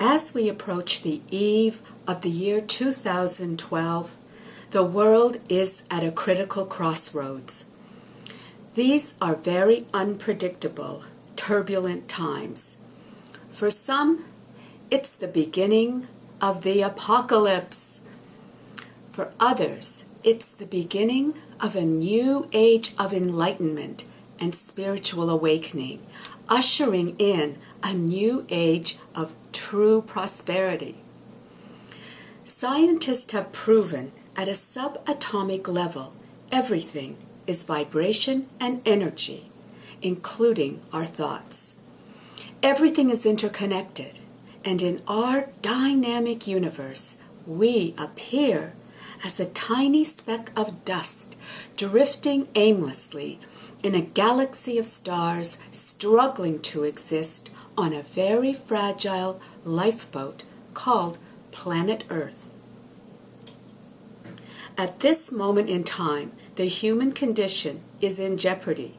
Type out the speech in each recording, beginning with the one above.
As we approach the eve of the year 2012, the world is at a critical crossroads. These are very unpredictable, turbulent times. For some, it's the beginning of the apocalypse. For others, it's the beginning of a new age of enlightenment and spiritual awakening, ushering in a new age of true prosperity. Scientists have proven at a subatomic level everything is vibration and energy, including our thoughts. Everything is interconnected, and in our dynamic universe, we appear as a tiny speck of dust drifting aimlessly in a galaxy of stars struggling to exist on a very fragile lifeboat called planet Earth. At this moment in time, the human condition is in jeopardy.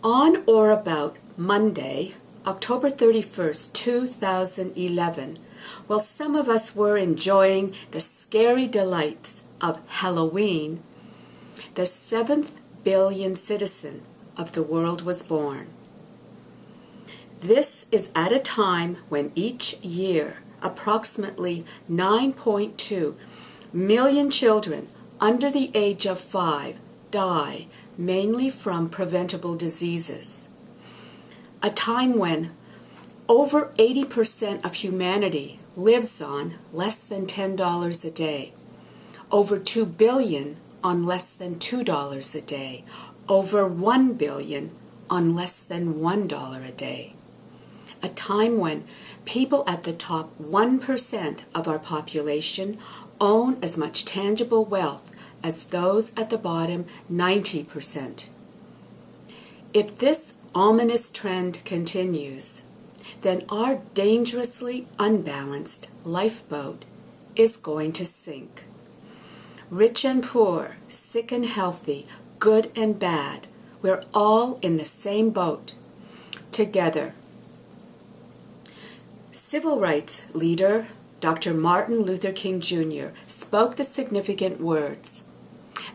On or about Monday, October 31st, 2011, while some of us were enjoying the scary delights of Halloween, the 7th billion citizen of the world was born. This is at a time when each year approximately 9.2 million children under the age of 5 die, mainly from preventable diseases. A time when over 80% of humanity lives on less than $10 a day, over 2 billion on less than $2 a day, over 1 billion on less than $1 a day. A time when people at the top 1% of our population own as much tangible wealth as those at the bottom 90%. If this ominous trend continues, then our dangerously unbalanced lifeboat is going to sink. Rich and poor, sick and healthy, good and bad, we're all in the same boat, together. Civil rights leader Dr. Martin Luther King Jr. spoke the significant words,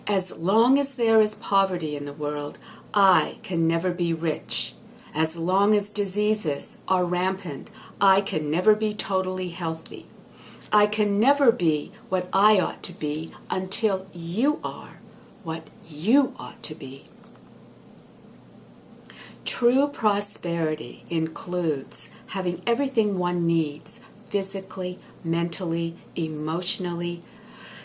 "As long as there is poverty in the world, I can never be rich. As long as diseases are rampant, I can never be totally healthy. I can never be what I ought to be until you are what you ought to be." True prosperity includes having everything one needs physically, mentally, emotionally,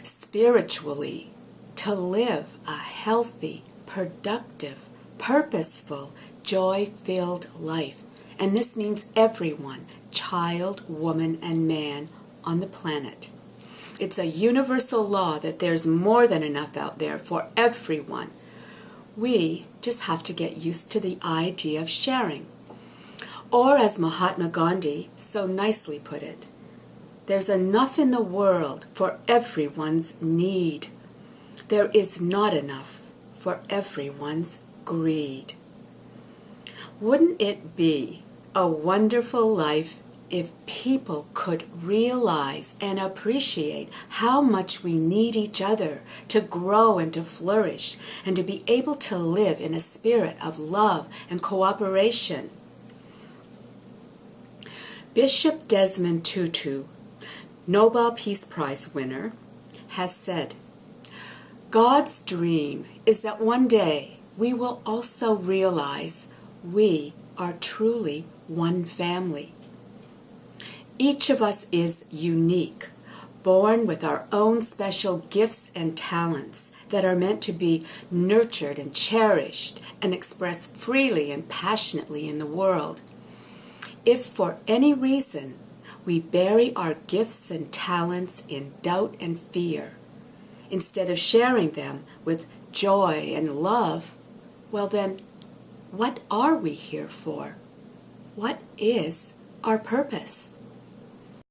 spiritually, to live a healthy, productive, purposeful, joy-filled life. And this means everyone, child, woman, and man on the planet. It's a universal law that there's more than enough out there for everyone. We just have to get used to the idea of sharing. Or as Mahatma Gandhi so nicely put it, there's enough in the world for everyone's need. There is not enough for everyone's greed. Wouldn't it be a wonderful life if people could realize and appreciate how much we need each other to grow and to flourish and to be able to live in a spirit of love and cooperation? Bishop Desmond Tutu, Nobel Peace Prize winner, has said, "God's dream is that one day we will also realize we are truly one family. Each of us is unique, born with our own special gifts and talents that are meant to be nurtured and cherished and expressed freely and passionately in the world. If for any reason we bury our gifts and talents in doubt and fear, instead of sharing them with joy and love, well then, what are we here for? What is our purpose?"